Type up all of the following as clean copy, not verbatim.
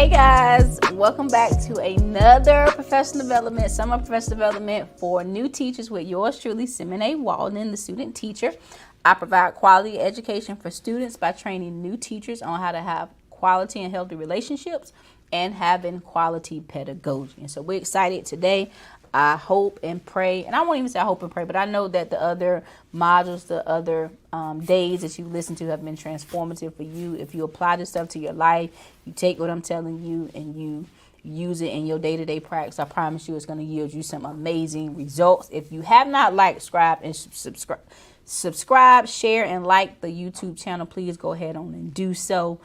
Hey guys, welcome back to another summer professional development for new teachers with yours truly, Simone Walden, the student teacher. I provide quality education for students by training new teachers on how to have quality and healthy relationships and having quality pedagogy. And so we're excited today. I hope and pray, and I won't even say I hope and pray, but I know that the other modules, the other days that you listen to have been transformative for you. If you apply this stuff to your life, you take what I'm telling you and you use it in your day-to-day practice, I promise you it's going to yield you some amazing results. If you have not liked, subscribe, share, and like the YouTube channel, please go ahead on and do so.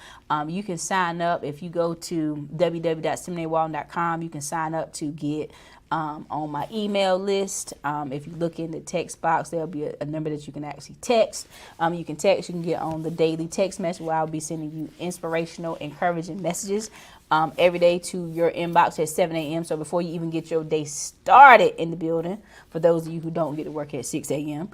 You can sign up if you go to www.simonewalden.com. You can sign up to get on my email list. If you look in the text box, there'll be a number that you can actually text. You can text, you can get on the daily text message where I'll be sending you inspirational, encouraging messages every day to your inbox at 7 a.m. So before you even get your day started in the building, for those of you who don't get to work at 6 a.m.,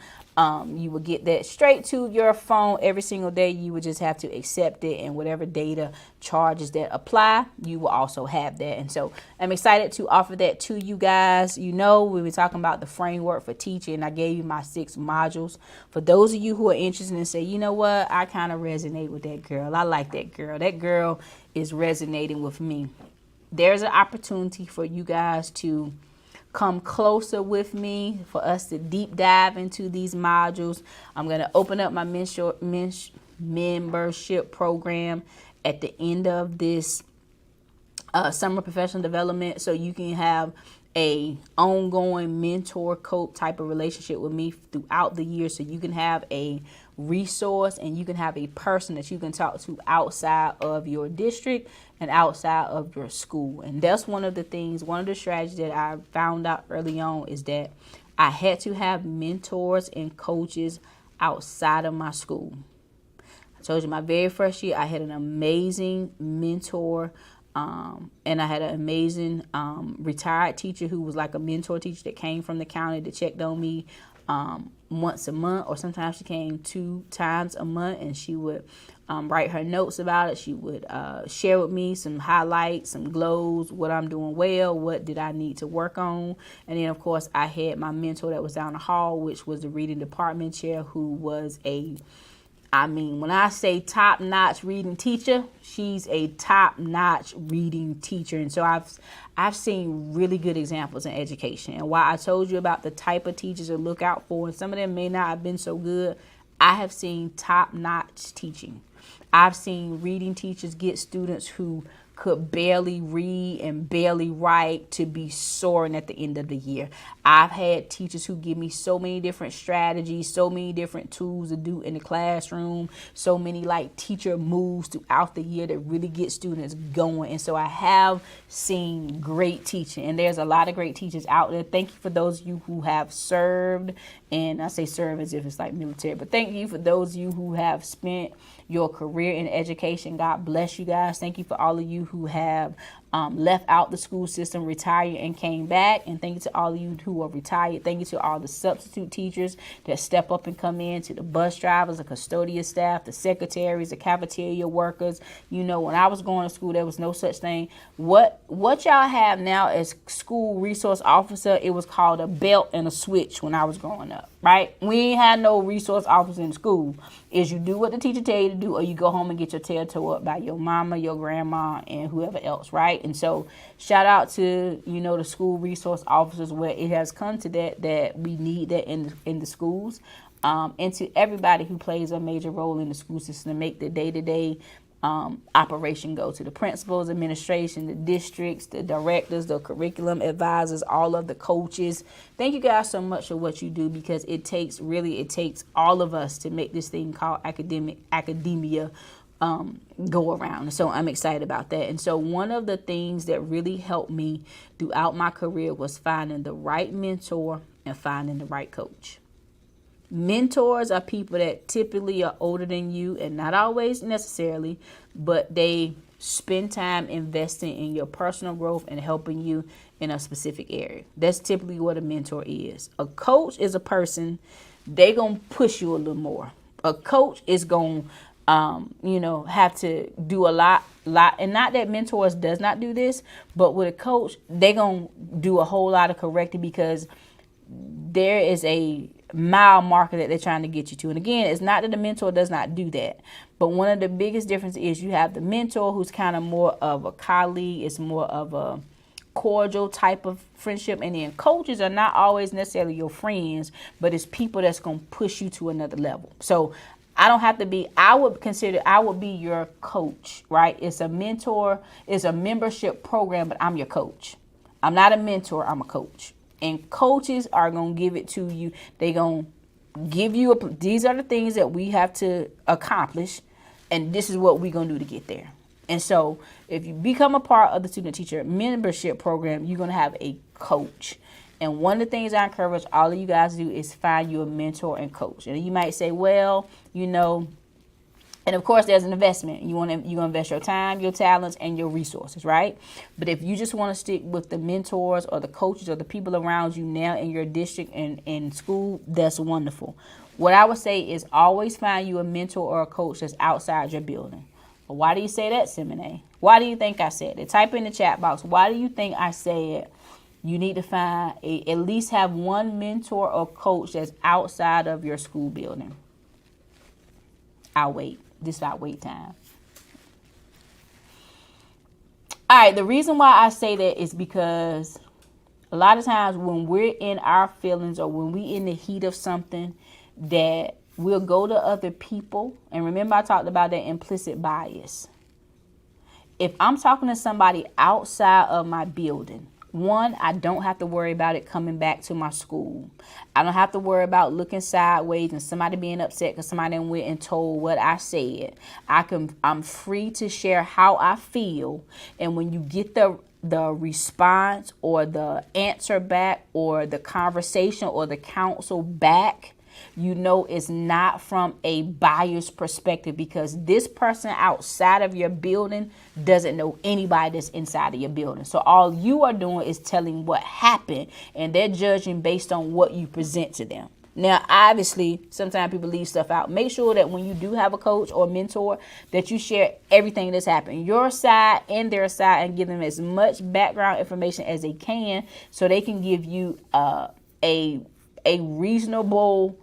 you will get that straight to your phone every single day. You would just have to accept it, and whatever data charges that apply, you will also have that. And so I'm excited to offer that to you guys. You know, we were talking about the framework for teaching, and I gave you my 6 modules. For those of you who are interested and say, you know what, I kind of resonate with that girl. I like that girl. That girl is resonating with me. There's an opportunity for you guys to come closer with me, for us to deep dive into these modules. I'm going to open up my membership program at the end of this summer professional development, so you can have a ongoing mentor coach type of relationship with me throughout the year, so you can have a resource and you can have a person that you can talk to outside of your district and outside of your school. And that's one of the strategies that I found out early on, is that I had to have mentors and coaches outside of my school. I told you my very first year I had an amazing mentor, and I had an amazing retired teacher who was like a mentor teacher that came from the county that checked on me once a month, or sometimes she came 2 times a month, and she would write her notes about it. She would share with me some highlights, some glows, what I'm doing well, what did I need to work on. And then, of course, I had my mentor that was down the hall, which was the reading department chair, who was when I say top-notch reading teacher, she's a top-notch reading teacher. And so I've seen really good examples in education. And while I told you about the type of teachers to look out for, and some of them may not have been so good, I have seen top-notch teaching. I've seen reading teachers get students who could barely read and barely write to be soaring at the end of the year. I've had teachers who give me so many different strategies, so many different tools to do in the classroom, so many teacher moves throughout the year that really get students going. And so I have seen great teaching, and there's a lot of great teachers out there. Thank you for those of you who have served, and I say serve as if it's like military, but thank you for those of you who have spent your career in education. God bless you guys. Thank you for all of you who have left out the school system, retired, and came back. And thank you to all of you who are retired. Thank you to all the substitute teachers that step up and come in, to the bus drivers, the custodial staff, the secretaries, the cafeteria workers. You know, when I was going to school, there was no such thing. What y'all have now as school resource officer, it was called a belt and a switch when I was growing up, right? We ain't had no resource officer in school. Is you do what the teacher tell you to do, or you go home and get your tail tore up by your mama, your grandma, and whoever else, right? And so shout out to, the school resource officers, where it has come to that we need that in the schools, and to everybody who plays a major role in the school system to make the day-to-day operation go, to the principals, administration, the districts, the directors, the curriculum advisors, all of the coaches. Thank you guys so much for what you do, because it takes all of us to make this thing called academia go around. So I'm excited about that. And so one of the things that really helped me throughout my career was finding the right mentor and finding the right coach. Mentors are people that typically are older than you, and not always necessarily, but they spend time investing in your personal growth and helping you in a specific area. That's typically what a mentor is. A coach is a person, they're going to push you a little more. A coach is going have to do a lot. And not that mentors does not do this, but with a coach, they're going to do a whole lot of correcting because there is a mile marker that they're trying to get you to. And again, it's not that the mentor does not do that, but one of the biggest differences is you have the mentor who's kind of more of a colleague. It's more of a cordial type of friendship. And then coaches are not always necessarily your friends, but it's people that's going to push you to another level. So I would be your coach, right? It's a mentor, it's a membership program, but I'm your coach. I'm not a mentor, I'm a coach. And coaches are going to give it to you. They're going to give you, these are the things that we have to accomplish, and this is what we're going to do to get there. And so if you become a part of the student teacher membership program, you're going to have a coach. And one of the things I encourage all of you guys to do is find you a mentor and coach. And you might say, well, and of course there's an investment. You're going to invest your time, your talents, and your resources, right? But if you just want to stick with the mentors or the coaches or the people around you now in your district and in school, that's wonderful. What I would say is always find you a mentor or a coach that's outside your building. But why do you say that, Simone? Why do you think I said it? Type in the chat box. Why do you think I said you need to find at least have one mentor or coach that's outside of your school building? I'll wait. This is our wait time. All right. The reason why I say that is because a lot of times when we're in our feelings or when we in the heat of something, that we'll go to other people. And remember, I talked about that implicit bias. If I'm talking to somebody outside of my building, one, I don't have to worry about it coming back to my school. I don't have to worry about looking sideways and somebody being upset because somebody went and told what I said. I'm free to share how I feel. And when you get the response or the answer back or the conversation or the counsel back, it's not from a biased perspective, because this person outside of your building doesn't know anybody that's inside of your building. So all you are doing is telling what happened, and they're judging based on what you present to them. Now, obviously, sometimes people leave stuff out. Make sure that when you do have a coach or mentor, that you share everything that's happened, your side and their side, and give them as much background information as they can so they can give you a reasonable,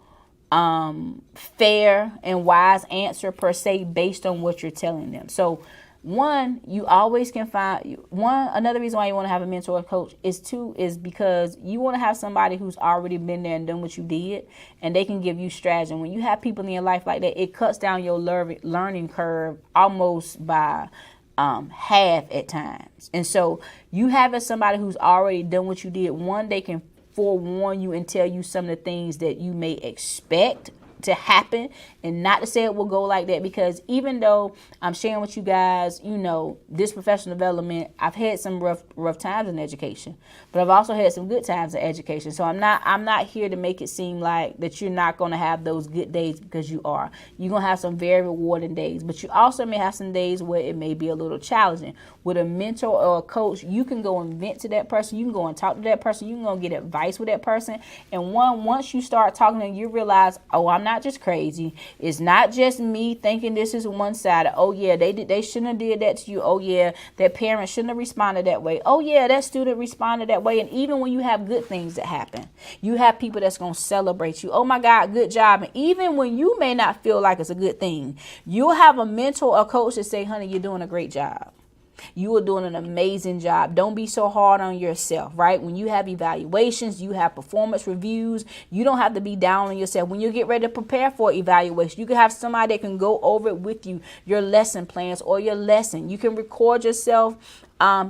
fair and wise answer per se based on what you're telling them. So you always can find another reason why you want to have a mentor or coach is because you want to have somebody who's already been there and done what you did, and they can give you strategy. And when you have people in your life like that, it cuts down your learning curve almost by half at times. And so you having somebody who's already done what you did, they can forewarn you and tell you some of the things that you may expect to happen, and not to say it will go like that, because even though I'm sharing with you guys, this professional development, I've had some rough times in education, but I've also had some good times in education. So I'm not here to make it seem like that you're not going to have those good days, because you are. You're going to have some very rewarding days, but you also may have some days where it may be a little challenging. With a mentor or a coach, you can go and vent to that person. You can go and talk to that person. You can go and get advice with that person. And once you start talking to them, you realize, oh, I'm not just crazy. It's not just me thinking this is one sided. Oh yeah, they shouldn't have did that to you. Oh yeah, that parent shouldn't have responded that way. Oh yeah, that student responded that way. And even when you have good things that happen, you have people that's going to celebrate you. Oh my God, good job. And even when you may not feel like it's a good thing, you'll have a mentor or coach that say, honey, you're doing a great job. You are doing an amazing job. Don't be so hard on yourself, right? When you have evaluations, you have performance reviews, you don't have to be down on yourself. When you get ready to prepare for evaluation, you can have somebody that can go over it with you, your lesson plans or your lesson. You can record yourself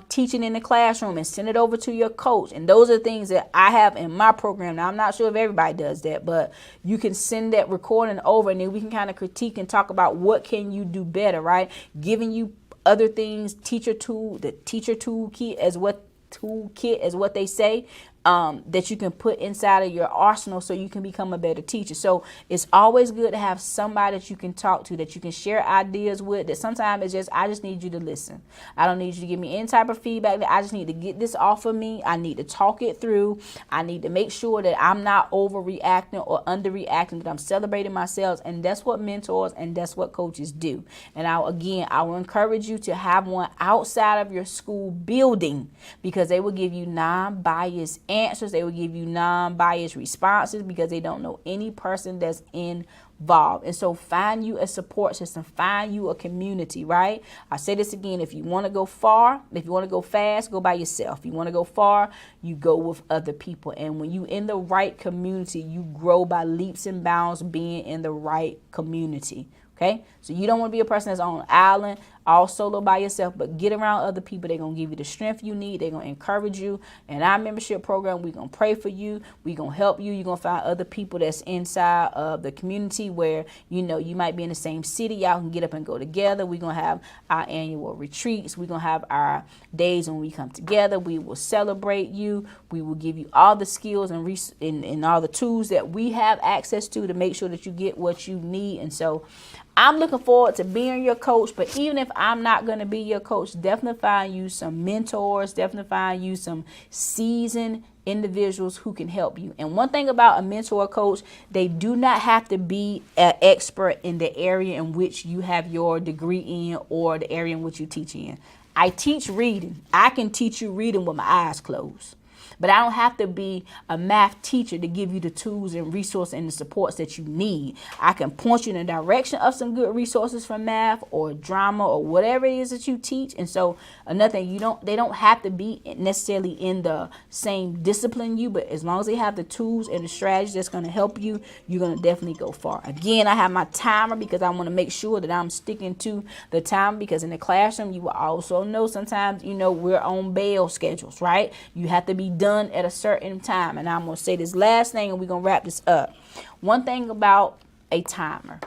teaching in the classroom and send it over to your coach. And those are things that I have in my program. Now, I'm not sure if everybody does that, but you can send that recording over, and then we can kind of critique and talk about what can you do better, right? Giving you other things, the teacher toolkit as what they say, that you can put inside of your arsenal so you can become a better teacher. So it's always good to have somebody that you can talk to, that you can share ideas with, that sometimes it's just, I just need you to listen. I don't need you to give me any type of feedback. That I just need to get this off of me. I need to talk it through. I need to make sure that I'm not overreacting or underreacting, that I'm celebrating myself. And that's what mentors and that's what coaches do. And I will encourage you to have one outside of your school building, because they will give you non-biased answers. They will give you non-biased responses, because they don't know any person that's involved. And so find you a support system, find you a community, right? I say this again, if you want to go far, if you want to go fast, go by yourself. If you want to go far, you go with other people. And when you in the right community, you grow by leaps and bounds being in the right community. Okay, so you don't want to be a person that's on an island, all solo by yourself, but get around other people. They're going to give you the strength you need. They're going to encourage you. In our membership program, we're going to pray for you. We're going to help you. You're going to find other people that's inside of the community where, you know, you might be in the same city. Y'all can get up and go together. We're going to have our annual retreats. We're going to have our days when we come together. We will celebrate you. We will give you all the skills and all the tools that we have access to make sure that you get what you need. And so I'm looking forward to being your coach, but even if I'm not going to be your coach, definitely find you some mentors, definitely find you some seasoned individuals who can help you. And one thing about a mentor coach, they do not have to be an expert in the area in which you have your degree in or the area in which you teach in. I teach reading. I can teach you reading with my eyes closed. But I don't have to be a math teacher to give you the tools and resources and the supports that you need. I can point you in the direction of some good resources for math or drama or whatever it is that you teach. And so another thing, they don't have to be necessarily in the same discipline you, but as long as they have the tools and the strategies that's going to help you, you're going to definitely go far. Again, I have my timer because I want to make sure that I'm sticking to the time, because in the classroom, you will also know sometimes, you know, we're on bell schedules, right? You have to be done at a certain time. And I'm going to say this last thing and we're going to wrap this up. One thing about a timer,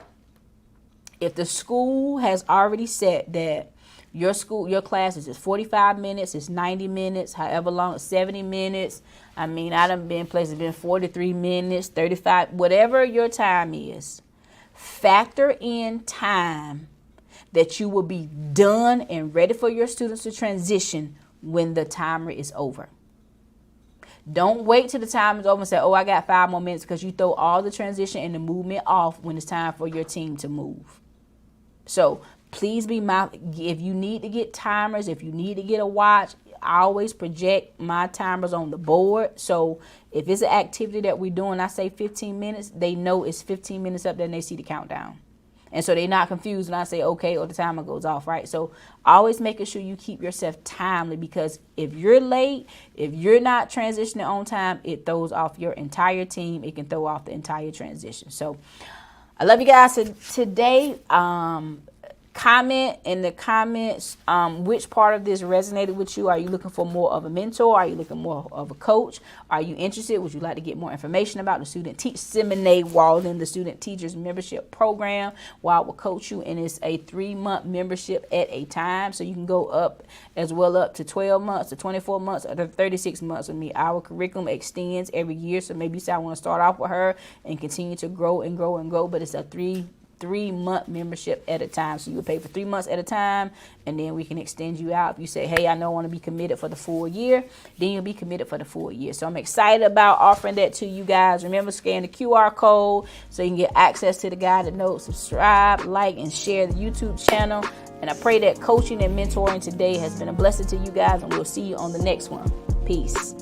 if the school has already said that your classes is 45 minutes, it's 90 minutes, however long, 70 minutes. I mean, I done been places been 43 minutes, 35, whatever your time is, factor in time that you will be done and ready for your students to transition when the timer is over. Don't wait till the time is over and say, oh, I got 5 more minutes, because you throw all the transition and the movement off when it's time for your team to move. So please be mindful. If you need to get timers, if you need to get a watch, I always project my timers on the board. So if it's an activity that we're doing, I say 15 minutes, they know it's 15 minutes up there and they see the countdown. And so they're not confused when I say, okay, or the timer goes off, right? So always making sure you keep yourself timely, because if you're late, if you're not transitioning on time, it throws off your entire team. It can throw off the entire transition. So I love you guys today. Comment in the comments which part of this resonated with you. Are you looking for more of a mentor? Are you looking more of a coach? Are you interested? Would you like to get more information about the Student Teach Seminary Walden, the Student Teachers Membership Program, where I will coach you? And it's a 3-month membership at a time. So you can go up to 12 months, to 24 months, or to 36 months with me. Our curriculum extends every year. So maybe you say I want to start off with her and continue to grow and grow and grow. But it's a 3-month membership at a time. So you pay for 3 months at a time, and then we can extend you out. If you say, hey, I know I want to be committed for the full year, then you'll be committed for the full year. So I'm excited about offering that to you guys. Remember, scan the QR code so you can get access to the guided notes. Subscribe, like, and share the YouTube channel. And I pray that coaching and mentoring today has been a blessing to you guys, and we'll see you on the next one. Peace.